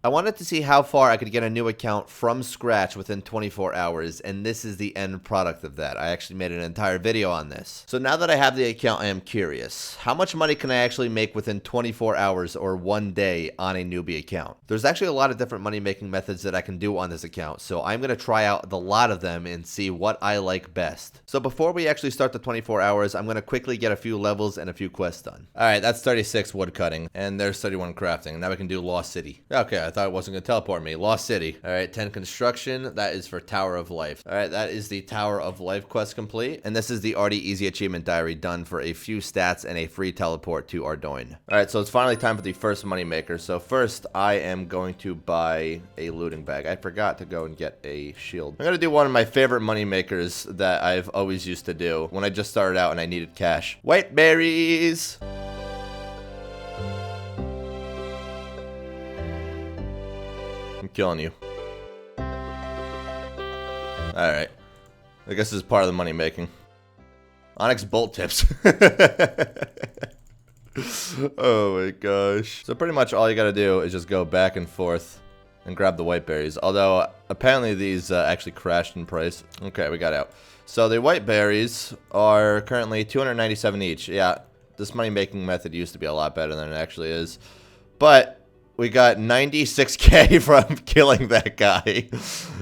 I wanted to see how far I could get a new account from scratch within 24 hours, and this is the end product of that. I actually made an entire video on this. So now that I have the account, I am curious. How much money can I actually make within 24 hours or 1 day on a newbie account? There's actually a lot of different money making methods that I can do on this account, so I'm going to try out the lot of them and see what I like best. So before we actually start the 24 hours, I'm going to quickly get a few levels and a few quests done. Alright, that's 36 wood cutting, and there's 31 crafting. Now we can do Lost City. Okay, I thought it wasn't going to teleport me. Lost City. Alright, 10 construction. That is for Tower of Life. Alright, that is the Tower of Life quest complete. And this is the already easy achievement diary done for a few stats and a free teleport to Ardoin. Alright, so it's finally time for the first money maker. So first, I am going to buy a looting bag. I forgot to go and get a shield. I'm going to do one of my favorite money makers that I've always used to do when I just started out and I needed cash. White berries! I'm killing you. Alright. I guess this is part of the money making. Onyx bolt tips. Oh my gosh. So pretty much all you gotta do is just go back and forth and grab the white berries. Although apparently these actually crashed in price. Okay, we got out. So the white berries are currently 297 each. Yeah, this money making method used to be a lot better than it actually is. But we got 96k from killing that guy.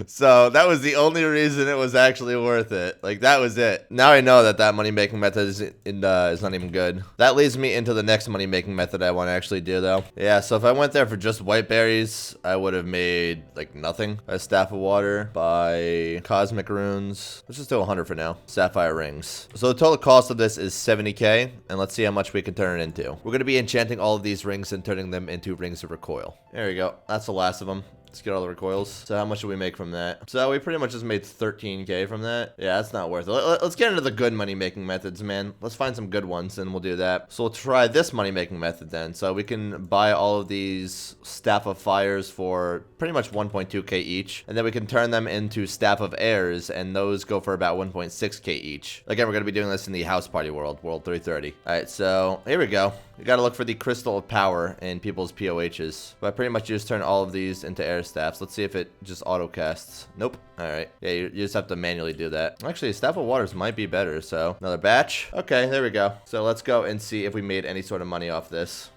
So that was the only reason it was actually worth it. Like, that was it. Now I know that that money-making method is not even good. That leads me into the next money-making method I want to actually do, though. Yeah, so if I went there for just white berries, I would have made, like, nothing. A staff of water, buy cosmic runes. Let's just do 100 for now. Sapphire rings. So the total cost of this is 70k, and let's see how much we can turn it into. We're going to be enchanting all of these rings and turning them into rings of recoil. There we go. That's the last of them. Let's get all the recoils. So how much did we make from that? So we pretty much just made 13k from that. Yeah, that's not worth it. Let's get into the good money-making methods, man. Let's find some good ones, and we'll do that. So we'll try this money-making method then. So we can buy all of these Staff of Fires for pretty much 1.2k each. And then we can turn them into Staff of Airs, and those go for about 1.6k each. Again, we're going to be doing this in the House Party world, World 330. All right, so here we go. You got to look for the Crystal of Power in people's POHs. But pretty much you just turn all of these into air staffs. Let's see if it just auto casts. Nope. All right. Yeah, you just have to manually do that. Actually, Staff of Waters might be better. So another batch. Okay, there we go. So let's go and see if we made any sort of money off this.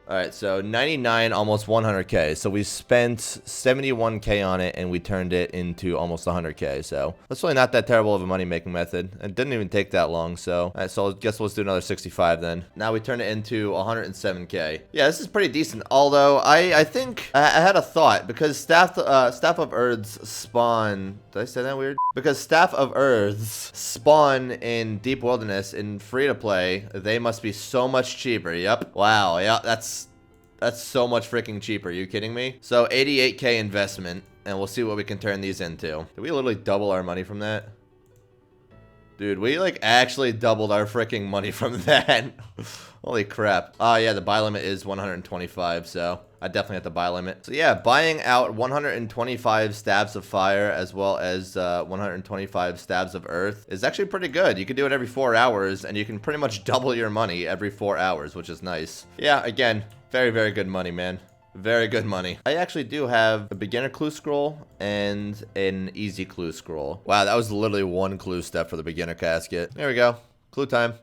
Alright, so 99, almost 100k. So we spent 71k on it, and we turned it into almost 100k. So that's really not that terrible of a money-making method. It didn't even take that long, so... Alright, so I guess let's do another 65 then. Now we turn it into 107k. Yeah, this is pretty decent. Although, I think... I had a thought, because Staff of Earths spawn... Did I say that weird? Because Staff of Earths spawn in Deep Wilderness in free-to-play, they must be so much cheaper. Yep. Wow, yeah, that's so much freaking cheaper. Are you kidding me? So 88k investment, and we'll see what we can turn these into. Did we literally double our money from that? Dude, we like actually doubled our freaking money from that. Holy crap. Oh yeah, the buy limit is 125, so I definitely have to buy limit. So yeah, buying out 125 stabs of fire as well as 125 stabs of earth is actually pretty good. You can do it every 4 hours, and you can pretty much double your money every 4 hours, which is nice. Yeah, again, very, very good money, man. Very good money. I actually do have a beginner clue scroll and an easy clue scroll. Wow, that was literally one clue step for the beginner casket. There we go. Clue time.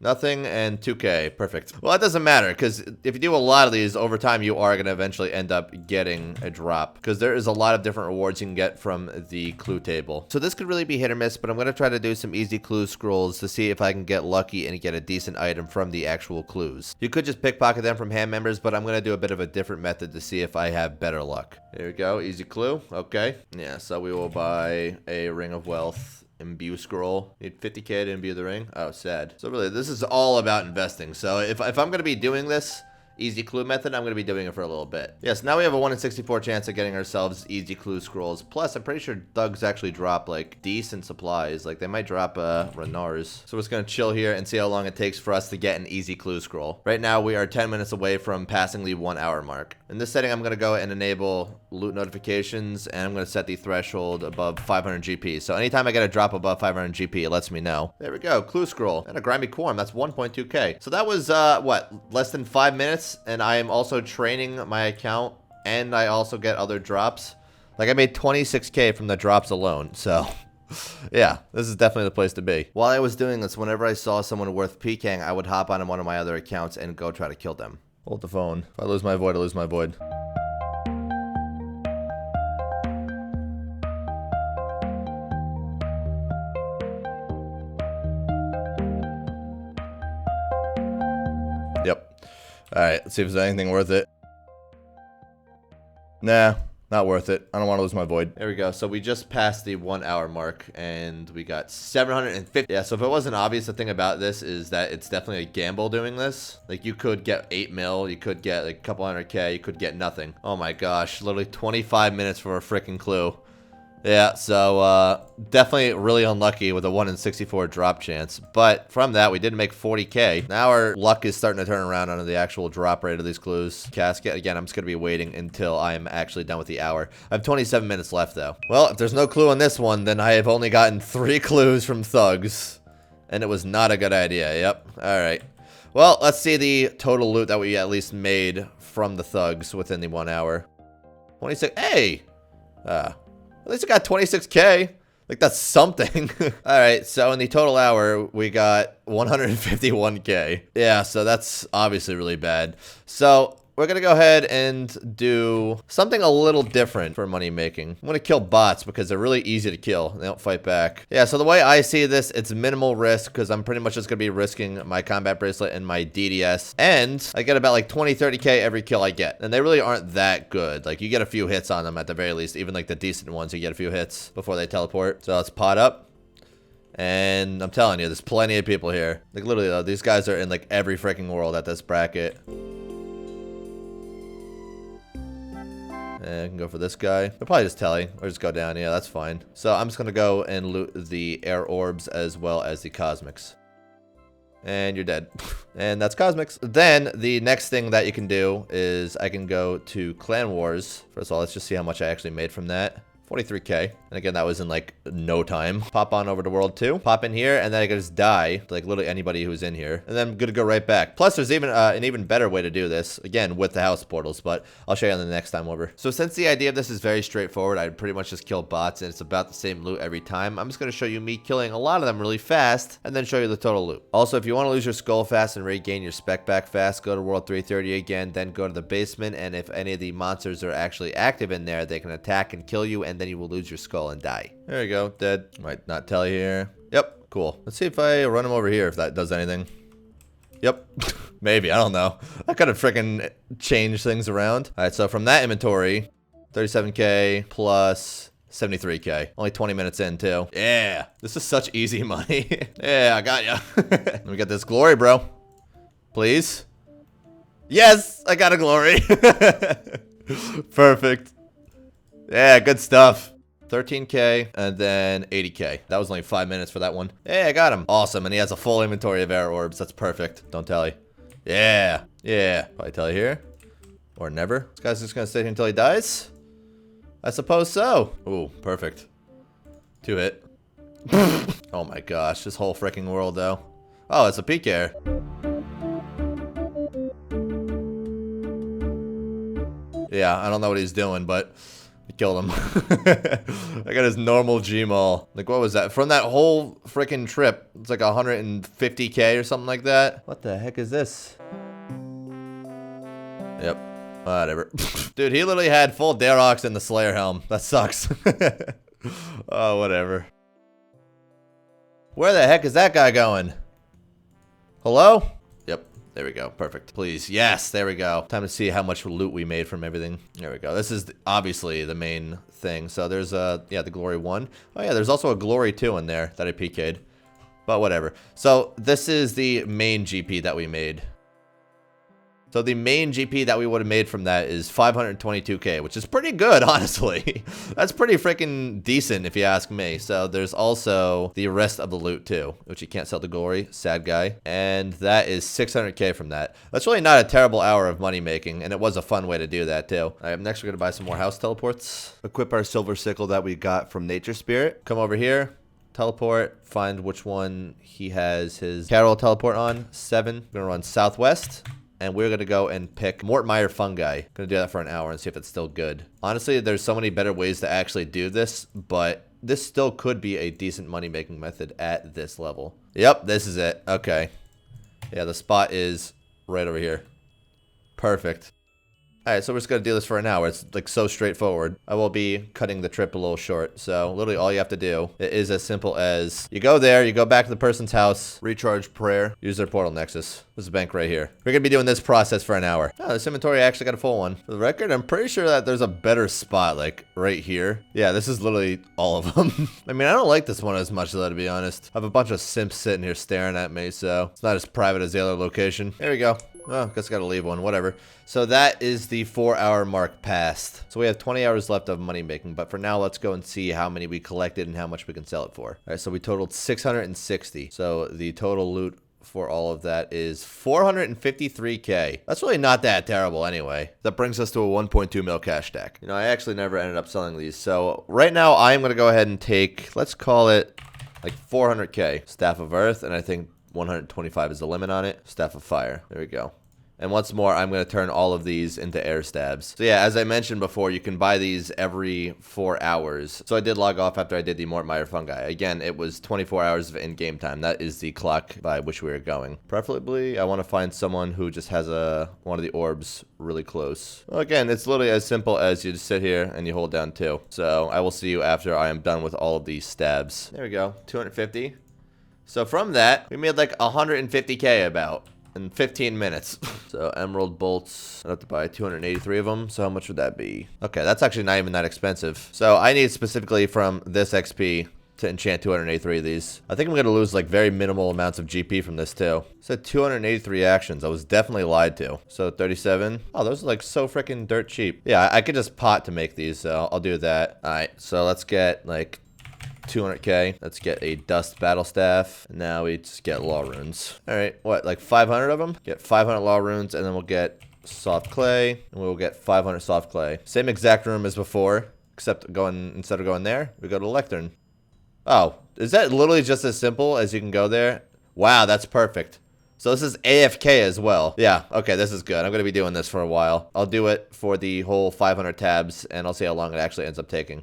Nothing and 2k. Perfect. Well, it doesn't matter, because if you do a lot of these, over time you are going to eventually end up getting a drop, because there is a lot of different rewards you can get from the clue table. So this could really be hit or miss, but I'm going to try to do some easy clue scrolls to see if I can get lucky and get a decent item from the actual clues. You could just pickpocket them from hand members, but I'm going to do a bit of a different method to see if I have better luck. There we go. Easy clue. Okay. Yeah, so we will buy a Ring of Wealth. Imbue scroll. Need 50k to imbue the ring. Oh, sad. So really, this is all about investing. So if I'm going to be doing this easy clue method, I'm going to be doing it for a little bit. Yes, now we have a 1 in 64 chance of getting ourselves easy clue scrolls. Plus, I'm pretty sure thugs actually drop, like, decent supplies. Like, they might drop, Renars. So we're just going to chill here and see how long it takes for us to get an easy clue scroll. Right now, we are 10 minutes away from passing the 1 hour mark. In this setting, I'm going to go and enable loot notifications, and I'm going to set the threshold above 500 GP. So anytime I get a drop above 500 GP, it lets me know. There we go. Clue scroll. And a grimy quorum. That's 1.2k. So that was, what, less than 5 minutes this, and I am also training my account, and I also get other drops. Like, I made 26K from the drops alone, so... yeah, this is definitely the place to be. While I was doing this, whenever I saw someone worth PKing, I would hop on one of my other accounts and go try to kill them. Hold the phone. If I lose my void, I lose my void. Yep. Alright, let's see if there's anything worth it. Nah. Not worth it. I don't want to lose my void. There we go. So we just passed the 1 hour mark and we got 750. Yeah, so if it wasn't obvious, the thing about this is that it's definitely a gamble doing this. Like, you could get 8 mil, you could get like a couple 100K, you could get nothing. Oh my gosh, literally 25 minutes for a freaking clue. Yeah, so definitely really unlucky with a 1 in 64 drop chance. But from that, we did make 40K. Now our luck is starting to turn around on the actual drop rate of these clues. Casket, again, I'm just going to be waiting until I'm actually done with the hour. I have 27 minutes left, though. Well, if there's no clue on this one, then I have only gotten 3 clues from thugs. And it was not a good idea. Yep. All right. Well, let's see the total loot that we at least made from the thugs within the 1 hour. 26. Hey! At least I got 26K. Like, that's something. All right, so in the total hour, we got 151K. Yeah, so that's obviously really bad. So we're going to go ahead and do something a little different for money making. I'm going to kill bots because they're really easy to kill. They don't fight back. Yeah, so the way I see this, it's minimal risk because I'm pretty much just going to be risking my combat bracelet and my DDS. And I get about like 20, 30K every kill I get. And they really aren't that good. Like, you get a few hits on them at the very least. Even like the decent ones, you get a few hits before they teleport. So let's pot up. And I'm telling you, there's plenty of people here. Like, literally, though, these guys are in like every freaking world at this bracket. And I can go for this guy. They'll probably just telly or just go down. Yeah, that's fine. So I'm just going to go and loot the air orbs as well as the cosmics. And you're dead. And that's cosmics. Then the next thing that you can do is I can go to Clan Wars. First of all, let's just see how much I actually made from that. 43K. And again, that was in like no time. Pop on over to World 2. Pop in here, and then I can just die to like literally anybody who's in here. And then I'm gonna go right back. Plus, there's even an even better way to do this. Again, with the house portals, but I'll show you on the next time over. So since the idea of this is very straightforward, I'd pretty much just kill bots, and it's about the same loot every time. I'm just gonna show you me killing a lot of them really fast, and then show you the total loot. Also, if you want to lose your skull fast and regain your spec back fast, go to World 330 again, then go to the basement, and if any of the monsters are actually active in there, they can attack and kill you, and then you will lose your skull and die. There you go, dead. Might not tell you here. Yep, cool. Let's see if I run him over here, if that does anything. Yep, maybe, I don't know. I could have freaking changed things around. All right, so from that inventory, 37K plus 73K. Only 20 minutes in, too. Yeah, this is such easy money. Yeah, I got ya. Let me get this glory, bro. Please. Yes, I got a glory. Perfect. Yeah, good stuff. 13K and then 80K. That was only 5 minutes for that one. Yeah, I got him. Awesome. And he has a full inventory of air orbs. That's perfect. Don't tell you. Yeah. Yeah. Probably tell you here. Or never. This guy's just going to stay here until he dies? I suppose so. Ooh, perfect. 2 hit. Oh my gosh. This whole freaking world, though. Oh, it's a peak air. Yeah, I don't know what he's doing, but... I killed him. I got his normal Gmaul. Like, what was that? From that whole freaking trip, it's like 150K or something like that. What the heck is this? Yep. Whatever. Dude, he literally had full Darox and the Slayer helm. That sucks. Oh, whatever. Where the heck is that guy going? Hello? Yep. There we go. Perfect. Please. Yes, there we go. Time to see how much loot we made from everything. There we go. This is obviously the main thing. So there's yeah, the Glory 1. Oh yeah, there's also a Glory 2 in there that I PK'd. But whatever. So this is the main GP that we made. So the main GP that we would have made from that is 522K, which is pretty good, honestly. That's pretty freaking decent if you ask me. So there's also the rest of the loot too, which you can't sell to Glory, sad guy. And that is 600K from that. That's really not a terrible hour of money making, and it was a fun way to do that too. All right, next we're gonna buy some more house teleports. Equip our silver sickle that we got from Nature Spirit. Come over here. Teleport, find which one he has his Carol teleport on. 7. We're gonna run southwest. and we're going to go and pick Mortmeyer fungi. Going to do that for an hour and see if it's still good. Honestly, there's so many better ways to actually do this, but this still could be a decent money-making method at this level. Yep, this is it. Okay. Yeah, the spot is right over here. Perfect. Alright, so we're just going to do this for an hour. It's like so straightforward. I will be cutting the trip a little short. So literally all you have to do is as simple as you go there, you go back to the person's house, recharge prayer, use their portal nexus. This is a bank right here. We're going to be doing this process for an hour. Oh, this inventory actually got a full one. For the record, I'm pretty sure that there's a better spot like right here. Yeah, this is literally all of them. I mean, I don't like this one as much though, to be honest. I have a bunch of simps sitting here staring at me, so it's not as private as the other location. There we go. Oh, guess I gotta leave one, whatever. So that is the 4-hour mark passed. So we have 20 hours left of money making, but for now, let's go and see how many we collected and how much we can sell it for. All right, so we totaled 660. So the total loot for all of that is 453K. That's really not that terrible anyway. That brings us to a 1.2 mil cash stack. You know, I actually never ended up selling these. So right now, I am gonna go ahead and take, let's call it like 400K. Staff of Earth, and I think 125 is the limit on it. Staff of Fire. There we go. And once more, I'm going to turn all of these into air stabs. So yeah, as I mentioned before, you can buy these every 4 hours. So I did log off after I did the Mortmeyer fungi. Again, it was 24 hours of in-game time. That is the clock by which we were going. Preferably, I want to find someone who just has one of the orbs really close. Well, again, it's literally as simple as you just sit here and you hold down 2. So I will see you after I am done with all of these stabs. There we go, 250. So from that, we made like 150K about in 15 minutes. So emerald bolts, I have to buy 283 of them. So how much would that be? Okay, that's actually not even that expensive. So I need specifically from this XP to enchant 283 of these. I think I'm going to lose like very minimal amounts of GP from this too. It said 283 actions. I was definitely lied to. So 37. Oh, those are like so freaking dirt cheap. Yeah, I could just pot to make these, so I'll do that. All right, so let's get like 200K. Let's get a dust battle staff. Now we just get law runes. All right, what, like 500 of them? Get 500 law runes, and then we'll get soft clay, and we'll get 500 soft clay. Same exact room as before, except instead of going there, we go to the lectern. Oh, is that literally just as simple as you can go there? Wow, that's perfect. So this is AFK as well. Yeah, okay, this is good. I'm going to be doing this for a while. I'll do it for the whole 500 tabs, and I'll see how long it actually ends up taking.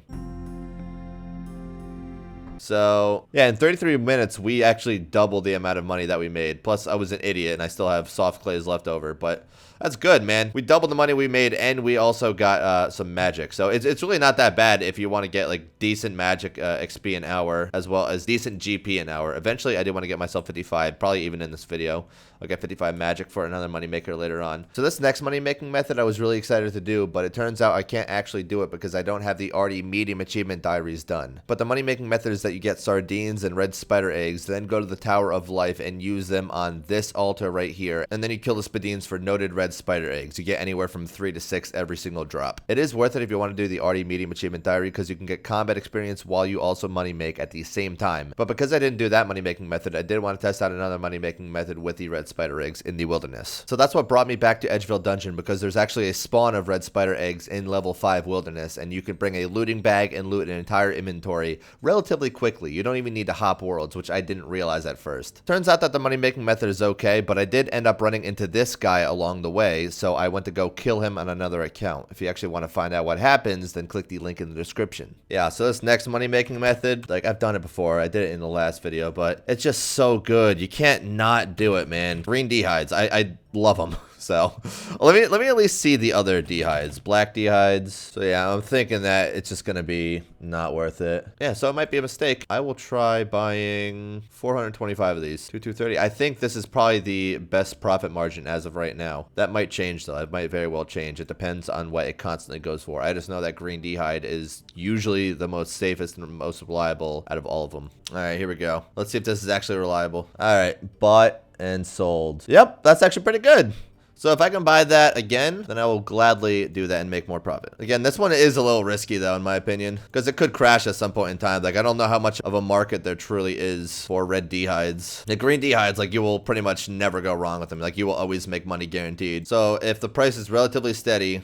So, yeah, in 33 minutes, we actually doubled the amount of money that we made. Plus, I was an idiot, and I still have soft clays left over, but that's good, man. We doubled the money we made, and we also got some magic. So it's really not that bad if you want to get like decent magic XP an hour, as well as decent GP an hour. Eventually, I did want to get myself 55, probably even in this video. I'll get 55 magic for another moneymaker later on. So this next money-making method I was really excited to do, but it turns out I can't actually do it because I don't have the already medium achievement diaries done. But the money-making method is that you get sardines and red spider eggs, then go to the Tower of Life and use them on this altar right here, and then you kill the spadines for noted red spider eggs. You get anywhere from 3 to 6 every single drop. It is worth it if you want to do the already medium achievement diary because you can get combat experience while you also money make at the same time. But because I didn't do that money-making method, I did want to test out another money-making method with the red spider eggs in the wilderness. So that's what brought me back to Edgeville Dungeon, because there's actually a spawn of red spider eggs in level 5 wilderness, and you can bring a looting bag and loot an entire inventory relatively quickly. You don't even need to hop worlds, which I didn't realize at first. Turns out that the money-making method is okay, but I did end up running into this guy along the way, so I went to go kill him on another account. If you actually want to find out what happens, then click the link in the description. Yeah, so this next money-making method, like I've done it before, I did it in the last video, but it's just so good. You can't not do it, man. Green D-hides, I love them. So let me at least see the other D-hides. Black D-hides. So yeah, I'm thinking that it's just gonna be not worth it. Yeah, so it might be a mistake. I will try buying 425 of these. 230. I think this is probably the best profit margin as of right now. That might change though. It might very well change. It depends on what it constantly goes for. I just know that green D-hide is usually the most safest and most reliable out of all of them. All right, here we go. Let's see if this is actually reliable. All right, bought and sold. Yep, that's actually pretty good. So if I can buy that again, then I will gladly do that and make more profit. Again, this one is a little risky though, in my opinion, because it could crash at some point in time. Like, I don't know how much of a market there truly is for red D-hides. The green D-hides, like, you will pretty much never go wrong with them. Like, you will always make money guaranteed. So if the price is relatively steady,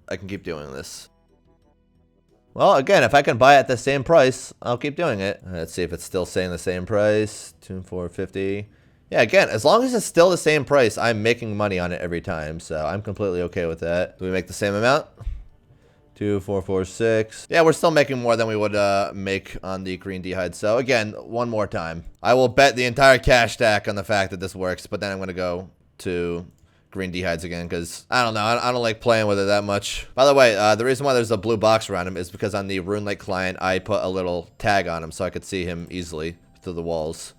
I can keep doing this. Well, again, if I can buy it at the same price, I'll keep doing it. Let's see if it's still saying the same price. 2,450. Yeah, again, as long as it's still the same price, I'm making money on it every time, so I'm completely okay with that. Do we make the same amount? 2, 4, 4, 6. Yeah, we're still making more than we would make on the green d'hide. So again, one more time. I will bet the entire cash stack on the fact that this works, but then I'm going to go to green d'hides again because I don't know. I don't like playing with it that much. By the way, the reason why there's a blue box around him is because on the Rune Lake client, I put a little tag on him so I could see him easily through the walls.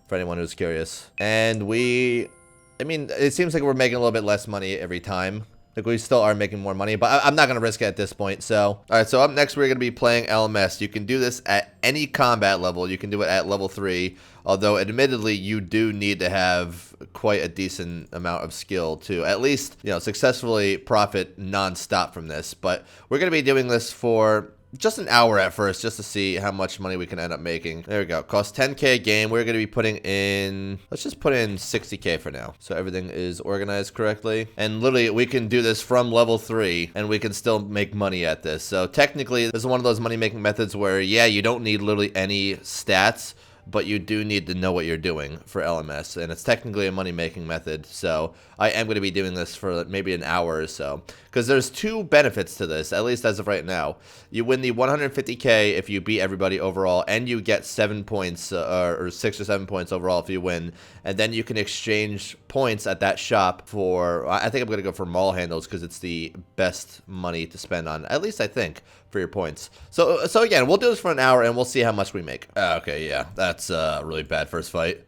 For anyone who's curious. And I mean, it seems like we're making a little bit less money every time. Like, we still are making more money, but I'm not going to risk it at this point, so. Alright, so up next, we're going to be playing LMS. You can do this at any combat level. You can do it at level 3, although, admittedly, you do need to have quite a decent amount of skill to at least, you know, successfully profit non-stop from this. But we're going to be doing this for just an hour at first, just to see how much money we can end up making. There we go. Cost 10K a game. We're going to be putting in, let's just put in 60K for now. So everything is organized correctly. And literally, we can do this from level 3, and we can still make money at this. So technically, this is one of those money-making methods where, yeah, you don't need literally any stats, but you do need to know what you're doing for LMS, and it's technically a money-making method, so I am going to be doing this for maybe an hour or so, because there's 2 benefits to this, at least as of right now. You win the 150K if you beat everybody overall, and you get 7 points, or 6 or 7 points overall if you win, and then you can exchange points at that shop for, I think I'm going to go for mall handles, because it's the best money to spend on, at least I think, for your points. So again, we'll do this for an hour, and we'll see how much we make. Okay, yeah, that's a really bad first fight.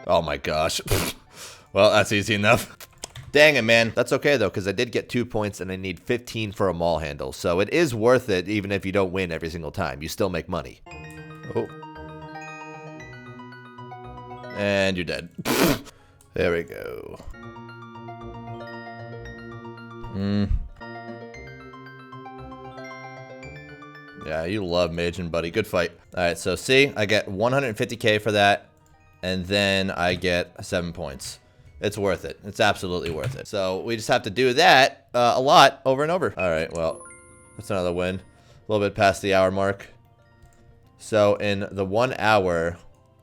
Oh my gosh. Well, that's easy enough. Dang it, man. That's okay, though, because I did get 2 points, and I need 15 for a mall handle. So it is worth it, even if you don't win every single time. You still make money. Oh. And you're dead. There we go. Yeah, you love maging, buddy. Good fight. All right, so see, I get 150K for that, and then I get 7 points. It's worth it. It's absolutely worth it. So we just have to do that a lot over and over. All right, well, that's another win. A little bit past the hour mark. So in the 1 hour,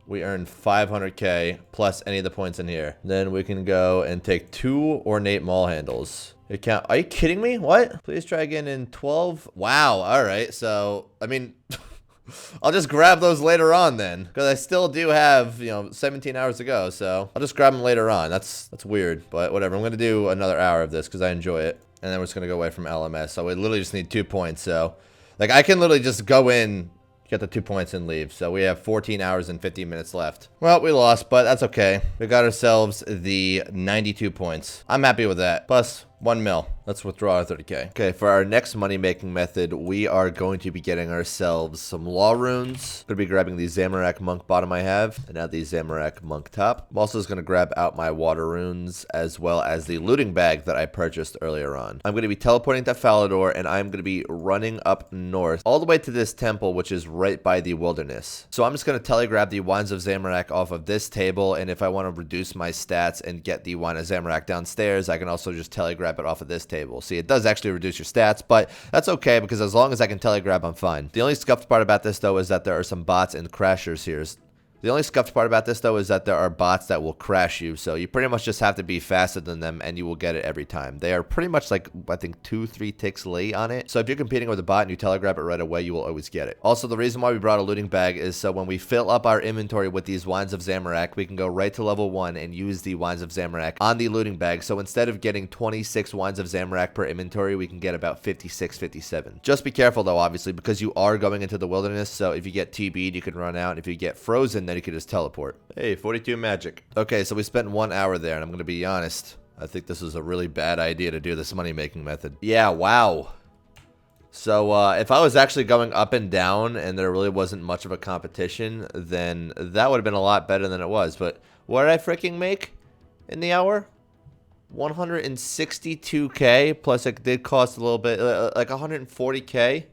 we earn 500K plus any of the points in here. Then we can go and take 2 ornate mall handles. Are you kidding me? What? Please try again in 12. Wow. All right. So, I mean, I'll just grab those later on then, because I still do have, 17 hours to go. So I'll just grab them later on. That's weird, but whatever. I'm going to do another hour of this because I enjoy it. And then we're just going to go away from LMS. So we literally just need 2 points. So like I can literally just go in, get the 2 points and leave. So we have 14 hours and 15 minutes left. Well, we lost, but that's okay. We got ourselves the 92 points. I'm happy with that. Plus 1 mil. Let's withdraw our 30K. Okay, for our next money-making method, we are going to be getting ourselves some law runes. Going to be grabbing the Zamorak Monk bottom I have, and now the Zamorak Monk top. I'm also going to grab out my water runes, as well as the looting bag that I purchased earlier on. I'm going to be teleporting to Falador, and I'm going to be running up north, all the way to this temple, which is right by the wilderness. So I'm just going to telegrab the Wines of Zamorak off of this table, and if I want to reduce my stats and get the Wine of Zamorak downstairs, I can also just telegrab it off of this table. See, it does actually reduce your stats, but that's okay because as long as I can telegrab, I'm fine. The only scuffed part about this, though, is that there are some bots and crashers here. The only scuffed part about this, though, is that there are bots that will crash you, so you pretty much just have to be faster than them, and you will get it every time. They are pretty much like, I think, 2-3 ticks late on it, so if you're competing with a bot and you telegrab it right away, you will always get it. Also, the reason why we brought a looting bag is so when we fill up our inventory with these Wines of Zamorak, we can go right to level 1 and use the Wines of Zamorak on the looting bag, so instead of getting 26 Wines of Zamorak per inventory, we can get about 56, 57. Just be careful, though, obviously, because you are going into the wilderness, so if you get TB'd, you can run out, and if you get frozen, then you can just teleport. Hey, 42 magic. Okay, so we spent 1 hour there, and I'm going to be honest. I think this is a really bad idea to do this money-making method. Yeah, wow. So, if I was actually going up and down and there really wasn't much of a competition, then that would have been a lot better than it was. But what did I freaking make in the hour? 162K, plus it did cost a little bit, like 140K.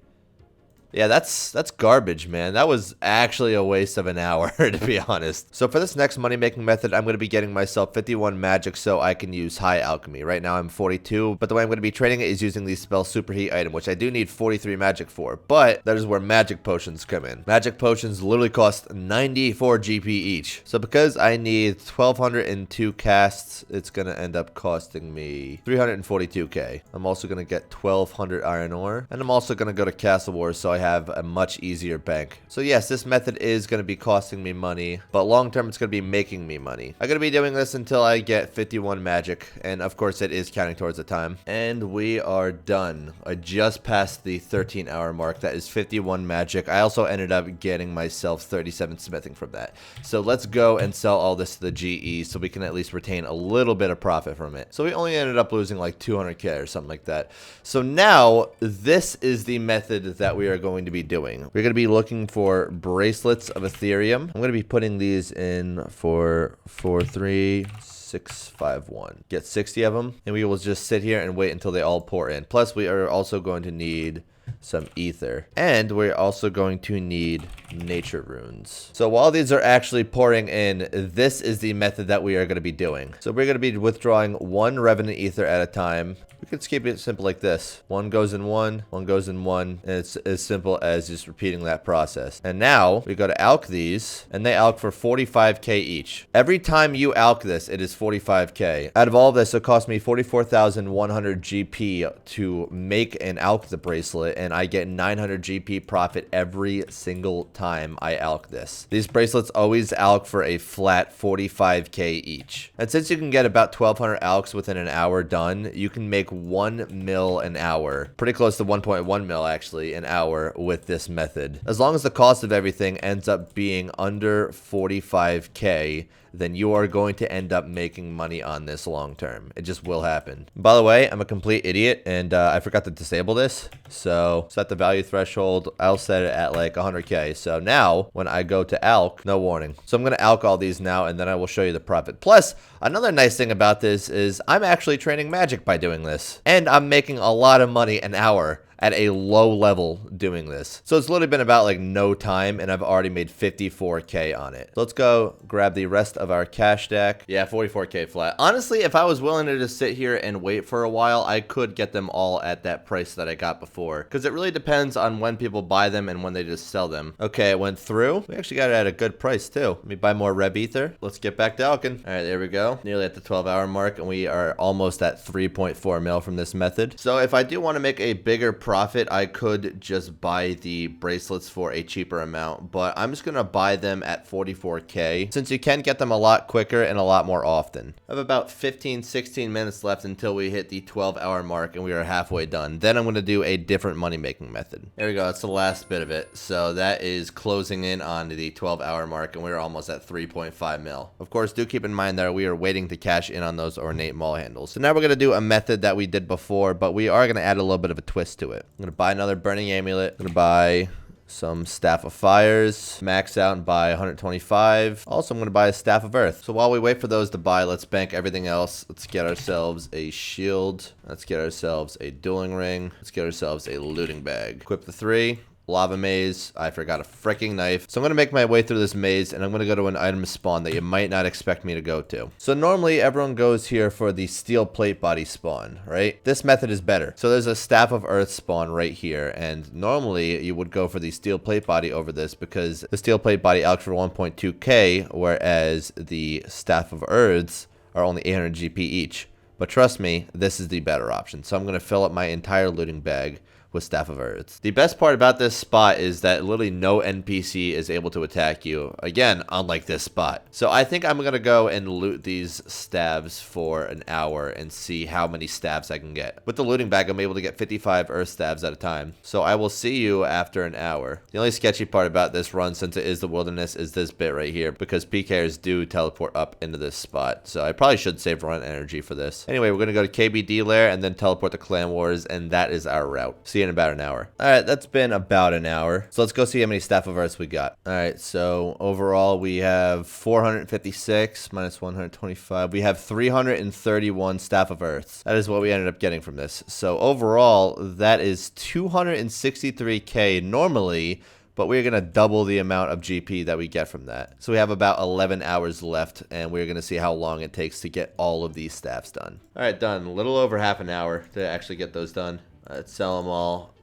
Yeah, that's garbage, man. That was actually a waste of an hour, to be honest. So for this next money-making method, I'm going to be getting myself 51 magic so I can use high alchemy. Right now I'm 42, but the way I'm going to be trading it is using the spell superheat item, which I do need 43 magic for, but that is where magic potions come in. Magic potions literally cost 94 GP each. So because I need 1202 casts, it's going to end up costing me 342k. I'm also going to get 1200 iron ore, and I'm also going to go to Castle Wars so I have a much easier bank. So yes, this method is going to be costing me money, but long term it's going to be making me money. I'm going to be doing this until I get 51 magic, and of course it is counting towards the time. And we are done. I just passed the 13-hour mark. That is 51 magic. I also ended up getting myself 37 smithing from that. So let's go and sell all this to the GE so we can at least retain a little bit of profit from it. So we only ended up losing like 200k or something like that. So now this is the method that we are going to be doing. We're going to be looking for bracelets of Ethereum. I'm going to be putting these in for 43651. Get 60 of them, and we will just sit here and wait until they all pour in. Plus, we are also going to need some ether, and we're also going to need nature runes. So while these are actually pouring in, this is the method that we are going to be doing. So we're going to be withdrawing 1 revenant ether at a time. We could keep it simple like this. 1 goes in 1, 1 goes in 1, and it's as simple as just repeating that process. And now we go to alch these, and they alch for 45k each. Every time you alch this, it is 45k. Out of all this, it cost me 44,100 GP to make and alch the bracelet, and I get 900 GP profit every single time I alch this. These bracelets always alch for a flat 45k each. And since you can get about 1200 alchs within an hour done, you can make 1 mil an hour, pretty close to 1.1 mil actually an hour with this method. As long as the cost of everything ends up being under 45k, then you are going to end up making money on this long term. It just will happen. By the way, I'm a complete idiot, and I forgot to disable this. So set the value threshold. I'll set it at like 100k. So now when I go to alch, no warning. So I'm going to alch all these now, and then I will show you the profit. Plus, another nice thing about this is I'm actually training magic by doing this, and I'm making a lot of money an hour at a low level doing this. So it's literally been about like no time, and I've already made 54k on it. So let's go grab the rest of our cash stack. Yeah, 44k flat. Honestly, if I was willing to just sit here and wait for a while, I could get them all at that price that I got before, because it really depends on when people buy them and when they just sell them. Okay, it went through. We actually got it at a good price too. Let me buy more Rev Ether. Let's get back to alching. All right, there we go. Nearly at the 12-hour mark, and we are almost at 3.4 mil from this method. So if I do want to make a bigger profit, I could just buy the bracelets for a cheaper amount, but I'm just gonna buy them at 44k since you can get them a lot quicker and a lot more often. I have about 15-16 minutes left until we hit the 12-hour mark, and we are halfway done. Then I'm gonna do a different money making method. There we go. That's the last bit of it. So that is closing in on the 12-hour mark, and we're almost at 3.5 mil. Of course, do keep in mind that we are waiting to cash in on those ornate mall handles. So now we're gonna do a method that we did before, but we are gonna add a little bit of a twist to it. I'm gonna buy another burning amulet. I'm gonna buy some Staff of Fires, max out and buy 125. Also, I'm going to buy a Staff of Earth. So while we wait for those to buy, let's bank everything else. Let's get ourselves a shield. Let's get ourselves a dueling ring. Let's get ourselves a looting bag. Equip the 3. Lava maze. I forgot a freaking knife. So I'm going to make my way through this maze, and I'm going to go to an item spawn that you might not expect me to go to. So normally everyone goes here for the steel plate body spawn, right? This method is better. So there's a Staff of Earth spawn right here, and normally you would go for the steel plate body over this because the steel plate body alch for 1.2k, whereas the Staff of Earths are only 800 GP each. But trust me, this is the better option. So I'm going to fill up my entire looting bag with Staff of Earths. The best part about this spot is that literally no NPC is able to attack you. Again, unlike this spot. So I think I'm gonna go and loot these staves for an hour and see how many staves I can get. With the looting bag, I'm able to get 55 earth staves at a time. So I will see you after an hour. The only sketchy part about this run, since it is the wilderness, is this bit right here, because PKers do teleport up into this spot. So I probably should save run energy for this. Anyway, we're gonna go to KBD lair and then teleport to Clan Wars, and that is our route. See you in about an hour. All right, that's been about an hour. So let's go see how many staff of earths we got. All right, so overall we have 456 minus 125. We have 331 staff of earths. That is what we ended up getting from this. So overall, that is 263K normally, but we're going to double the amount of GP that we get from that. So we have about 11 hours left, and we're going to see how long it takes to get all of these staffs done. All right, done. A little over half an hour to actually get those done. Let's sell them all.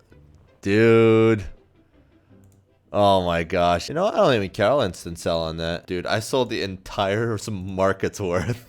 Dude. Oh my gosh. You know what? I don't even care. I'll instant sell on that. Dude, I sold the entire market's worth.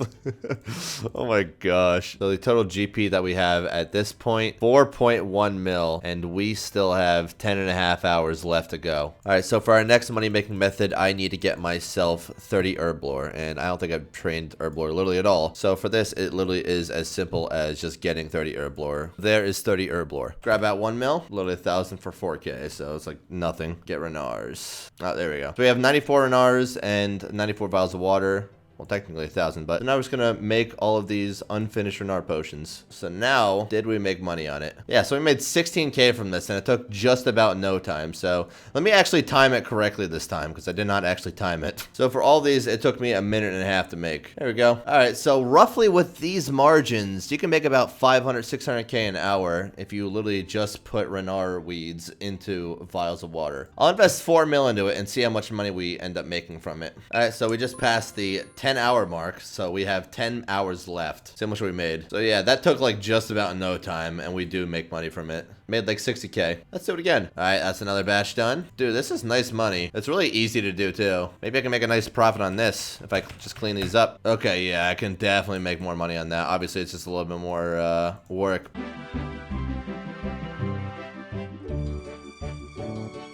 Oh my gosh. So the total GP that we have at this point, 4.1 mil, and we still have 10.5 hours left to go. All right, so for our next money-making method, I need to get myself 30 herb lore, and I don't think I've trained herb lore literally at all. So for this, it literally is as simple as just getting 30 herb lore. There is 30 herb lore. Grab out 1 mil, literally 1,000 for 4K, so it's like nothing. Get Renars. Oh, there we go. So we have 94 Renars and 94 vials of water. Well, technically 1,000, but now we're just gonna make all of these unfinished Renar potions. So now, did we make money on it? Yeah, so we made 16K from this, and it took just about no time. So let me actually time it correctly this time, because I did not actually time it. So for all these, it took me a minute and a half to make. There we go. All right, so roughly with these margins, you can make about 500, 600K an hour if you literally just put Renar weeds into vials of water. I'll invest 4 mil into it and see how much money we end up making from it. All right, so we just passed the 10-hour mark, so we have 10 hours left. See how much we made. So yeah, that took like just about no time, and we do make money from it. Made like 60K. Let's do it again. All right, that's another batch done. Dude, this is nice money. It's really easy to do too. Maybe I can make a nice profit on this if I just clean these up. Okay, yeah, I can definitely make more money on that. Obviously, it's just a little bit more work.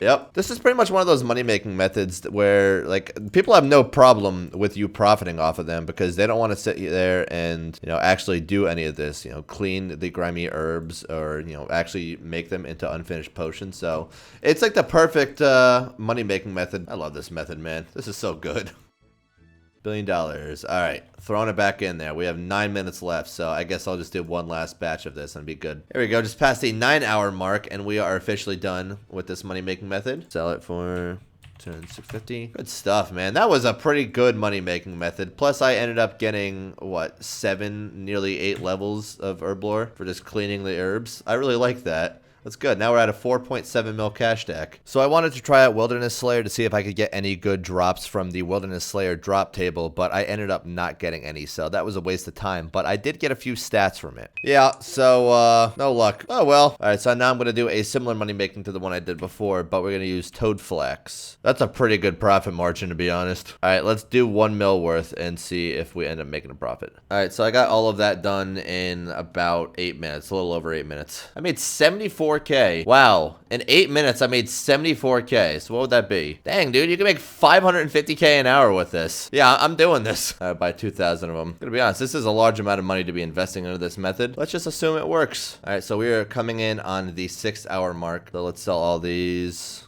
Yep. This is pretty much one of those money-making methods where, like, people have no problem with you profiting off of them because they don't want to sit there and, you know, actually do any of this, you know, clean the grimy herbs or, you know, actually make them into unfinished potions. So it's like the perfect money-making method. I love this method, man. This is so good. $1 billion. All right, throwing it back in there. We have 9 minutes left, so I guess I'll just do one last batch of this and be good. Here we go, just past the 9-hour mark, and we are officially done with this money-making method. Sell it for 650. Good stuff, man. That was a pretty good money-making method. Plus, I ended up getting, what, 7, nearly 8 levels of herb lore for just cleaning the herbs. I really like that. That's good. Now we're at a 4.7 mil cash stack. So I wanted to try out Wilderness Slayer to see if I could get any good drops from the Wilderness Slayer drop table, but I ended up not getting any, so that was a waste of time. But I did get a few stats from it. Yeah, so, no luck. Oh, well. All right, so now I'm going to do a similar money making to the one I did before, but we're going to use Toad Flax. That's a pretty good profit margin, to be honest. All right, let's do 1 mil worth and see if we end up making a profit. All right, so I got all of that done in about 8 minutes, a little over 8 minutes. I made 74K. Wow. In 8 minutes, I made 74K. So what would that be? Dang, dude, you can make 550K an hour with this. Yeah, I'm doing this. I buy 2,000 of them. I'm gonna be honest, this is a large amount of money to be investing into this method. Let's just assume it works. All right, so we are coming in on the 6-hour mark. So let's sell all these.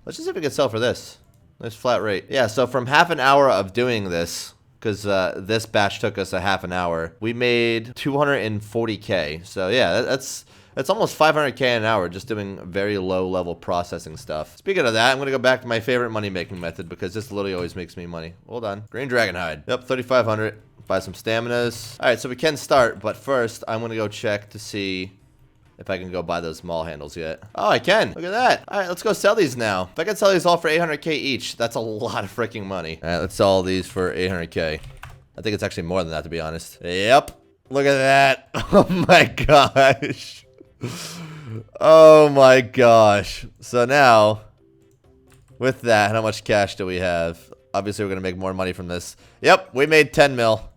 Let's just see if we can sell for this. Nice flat rate. Yeah, so from half an hour of doing this, because this batch took us a half an hour, we made 240K. So yeah, that's almost 500K an hour just doing very low level processing stuff. Speaking of that, I'm going to go back to my favorite money making method because this literally always makes me money. Hold on. Green Dragon Hide. Yep, 3,500. Buy some staminas. All right, so we can start, but first I'm going to go check to see if I can go buy those mall handles yet. Oh, I can. Look at that. All right, let's go sell these now. If I can sell these all for 800K each, that's a lot of freaking money. All right, let's sell all these for 800K. I think it's actually more than that, to be honest. Yep. Look at that. Oh my gosh. Oh my gosh. So now, with that, how much cash do we have? Obviously, we're going to make more money from this. Yep, we made 10 mil.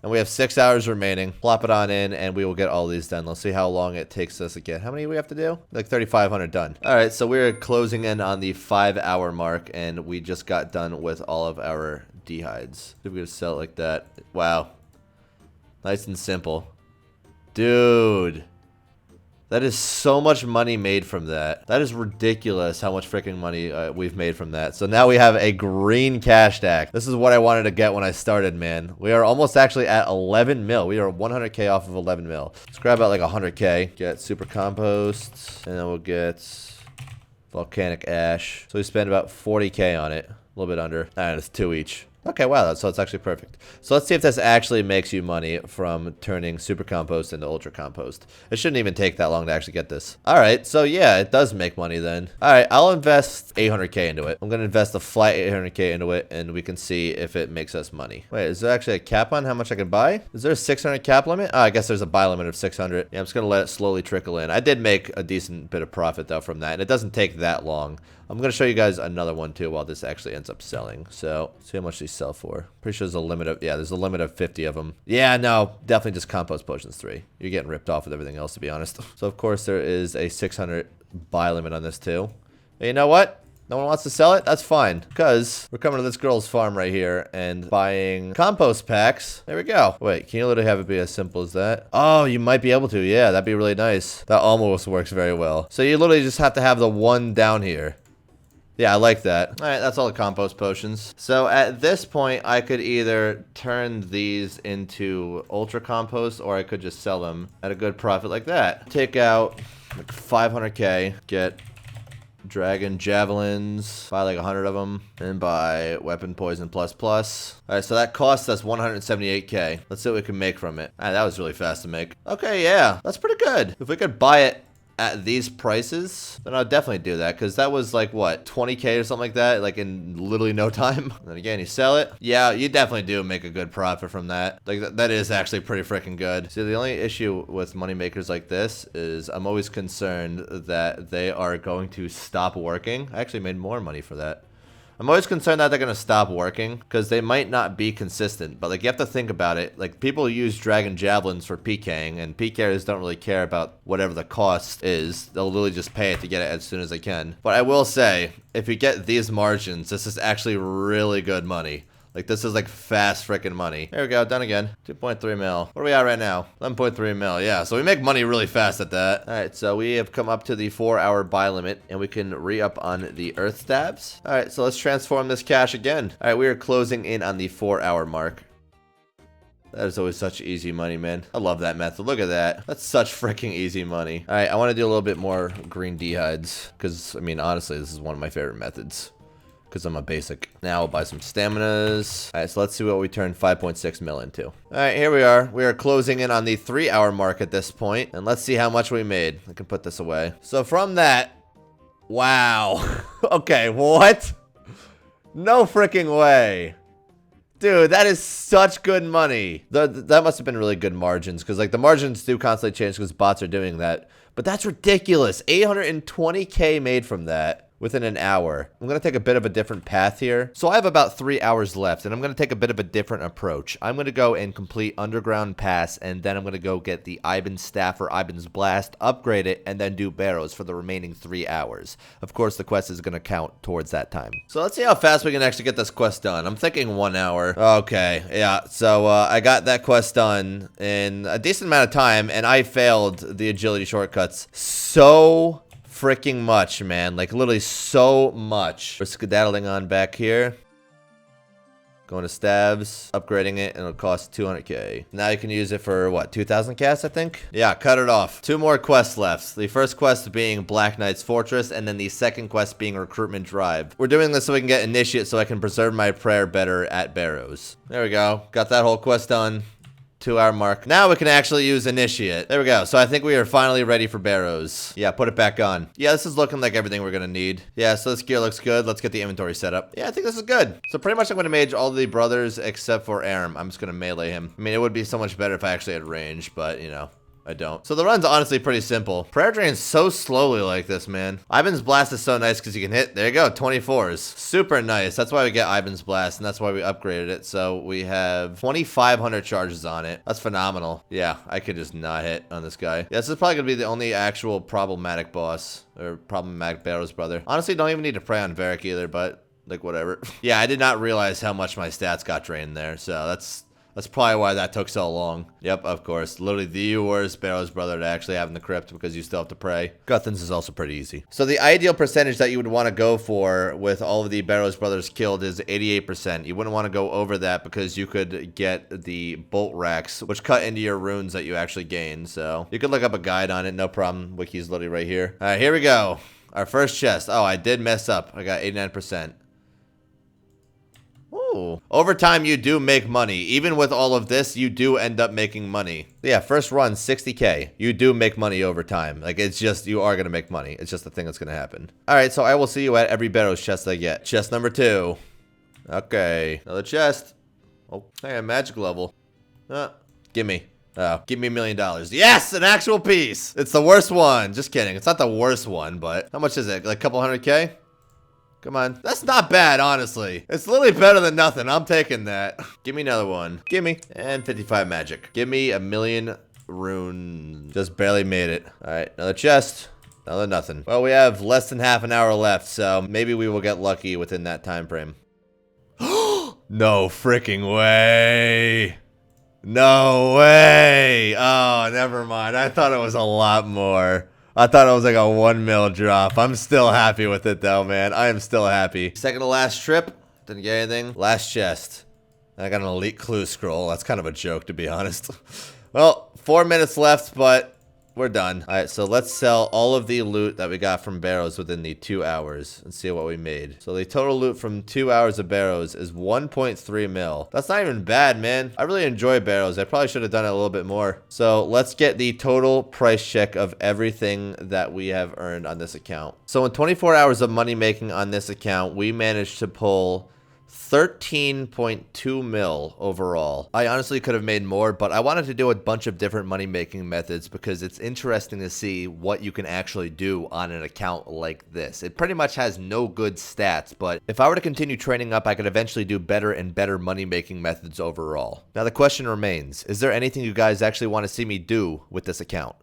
And we have 6 hours remaining. Plop it on in, and we will get all these done. Let's see how long it takes us to get. How many do we have to do? Like 3,500 done. All right, so we're closing in on the 5-hour mark, and we just got done with all of our dehides. If we could sell it like that. Wow. Nice and simple. Dude. That is so much money made from that. That is ridiculous how much freaking money we've made from that. So now we have a green cash stack. This is what I wanted to get when I started, man. We are almost actually at 11 mil. We are 100K off of 11 mil. Let's grab out like 100K. Get super compost. And then we'll get volcanic ash. So we spend about 40K on it. A little bit under. And it's 2 each. Okay, wow, so it's actually perfect. So let's see if this actually makes you money from turning super compost into ultra compost. It shouldn't even take that long to actually get this. All right, so yeah, it does make money then. All right, I'll invest 800K into it. I'm gonna invest a flat 800K into it, and we can see if it makes us money. Wait, is there actually a cap on how much I can buy? Is there a 600 cap limit? Oh, I guess there's a buy limit of 600. Yeah, I'm just gonna let it slowly trickle in. I did make a decent bit of profit though from that, and it doesn't take that long. I'm going to show you guys another one too while this actually ends up selling. So, see how much these sell for. Pretty sure there's a limit of, yeah, there's a limit of 50 of them. Yeah, no, definitely just compost potions 3. You're getting ripped off with everything else, to be honest. So, of course, there is a 600 buy limit on this too. And you know what? No one wants to sell it? That's fine. Because we're coming to this girl's farm right here and buying compost packs. There we go. Wait, can you literally have it be as simple as that? Oh, you might be able to. Yeah, that'd be really nice. That almost works very well. So you literally just have to have the one down here. Yeah, I like that. All right, that's all the compost potions. So at this point, I could either turn these into ultra compost or I could just sell them at a good profit like that. Take out like 500K, get dragon javelins, buy like 100 of them, and buy weapon poison plus plus. All right, so that costs us 178K. Let's see what we can make from it. That was really fast to make. Okay, yeah, that's pretty good. If we could buy it at these prices, then I'll definitely do that, because that was like what, 20K or something like that, like in literally no time. And then again, you sell it. Yeah, you definitely do make a good profit from that. Like that is actually pretty freaking good. See, the only issue with money makers like this is I'm always concerned that they are going to stop working. I actually made more money for that. I'm always concerned that they're going to stop working because they might not be consistent. But, like, you have to think about it. Like, people use Dragon Javelins for PKing, and PKers don't really care about whatever the cost is. They'll literally just pay it to get it as soon as they can. But I will say, if you get these margins, this is actually really good money. Like, this is like fast freaking money. There we go, done again. 2.3 mil. What are we at right now? 11.3 mil, yeah. So we make money really fast at that. All right, so we have come up to the 4-hour buy limit, and we can re-up on the earth stabs. All right, so let's transform this cash again. All right, we are closing in on the 4-hour mark. That is always such easy money, man. I love that method. Look at that. That's such freaking easy money. All right, I want to do a little bit more green dehydes, because, I mean, honestly, this is one of my favorite methods. Because I'm a basic. Now we'll buy some staminas. All right, so let's see what we turn 5.6 mil into. All right, here we are. We are closing in on the 3-hour mark at this point. And let's see how much we made. I can put this away. So from that, wow. Okay, what? No freaking way. Dude, that is such good money. That must have been really good margins. Because like the margins do constantly change because bots are doing that. But that's ridiculous. 820K made from that. Within an hour. I'm going to take a bit of a different path here. So I have about 3 hours left, and I'm going to take a bit of a different approach. I'm going to go and complete Underground Pass, and then I'm going to go get the Ivan's Staff or Ivan's Blast, upgrade it, and then do Barrows for the remaining 3 hours. Of course, the quest is going to count towards that time. So let's see how fast we can actually get this quest done. I'm thinking 1 hour. Okay, yeah. So I got that quest done in a decent amount of time, and I failed the agility shortcuts so freaking much, man. Like, literally so much. We're skedaddling on back here. Going to stabs, upgrading it, and it'll cost 200K. Now you can use it for, what, 2,000 casts, I think? Yeah, cut it off. 2 more quests left. The first quest being Black Knight's Fortress, and then the second quest being Recruitment Drive. We're doing this so we can get Initiate so I can preserve my prayer better at Barrows. There we go. Got that whole quest done. 2-hour mark. Now we can actually use Initiate. There we go. So I think we are finally ready for Barrows. Yeah, put it back on. Yeah, this is looking like everything we're gonna need. Yeah, so this gear looks good. Let's get the inventory set up. Yeah, I think this is good. So pretty much I'm gonna mage all the brothers except for Aram. I'm just gonna melee him. I mean, it would be so much better if I actually had range, but you know. I don't. So the run's honestly pretty simple. Prayer drains so slowly like this, man. Ivan's Blast is so nice because you can hit, there you go, 24s. Super nice. That's why we get Ivan's Blast, and that's why we upgraded it. So we have 2,500 charges on it. That's phenomenal. Yeah, I could just not hit on this guy. Yeah, this is probably gonna be the only actual problematic boss, or problematic Barrows brother. Honestly, don't even need to pray on Varric either, but like whatever. Yeah, I did not realize how much my stats got drained there, so that's That's probably why that took so long. Yep, of course. Literally the worst Barrow's brother to actually have in the crypt because you still have to pray. Guthan's is also pretty easy. So the ideal percentage that you would want to go for with all of the Barrow's brothers killed is 88%. You wouldn't want to go over that because you could get the bolt racks, which cut into your runes that you actually gain. So you could look up a guide on it, no problem. Wiki's literally right here. All right, here we go. Our first chest. Oh, I did mess up. I got 89%. Ooh. Over time, you do make money. Even with all of this, you do end up making money. Yeah, first run, 60K. You do make money over time. Like, it's just, you are going to make money. It's just the thing that's going to happen. All right, so I will see you at every Barrow's chest I get. Chest number 2. Okay, another chest. Oh, I got magic level. Gimme. Oh, give me $1 million. Yes, an actual piece. It's the worst one. Just kidding. It's not the worst one, but how much is it? Like a couple 100K? Come on. That's not bad, honestly. It's literally better than nothing. I'm taking that. Give me another one. Gimme. And 55 magic. Give me 1 million rune. Just barely made it. All right, another chest. Another nothing. Well, we have less than half an hour left, so maybe we will get lucky within that time frame. No freaking way. No way. Oh, never mind. I thought it was a lot more. I thought it was like a 1 mil drop. I'm still happy with it though, man. I am still happy. Second to last trip. Didn't get anything. Last chest. I got an elite clue scroll. That's kind of a joke, to be honest. Well, 4 minutes left, but we're done. All right, so let's sell all of the loot that we got from Barrows within the 2 hours and see what we made. So the total loot from 2 hours of Barrows is 1.3 mil. That's not even bad, man. I really enjoy Barrows. I probably should have done it a little bit more. So let's get the total price check of everything that we have earned on this account. So in 24 hours of money making on this account, we managed to pull 13.2 mil overall. I honestly could have made more, but I wanted to do a bunch of different money making methods because it's interesting to see what you can actually do on an account like this. It pretty much has no good stats, but if I were to continue training up, I could eventually do better and better money making methods overall. Now the question remains, is there anything you guys actually want to see me do with this account?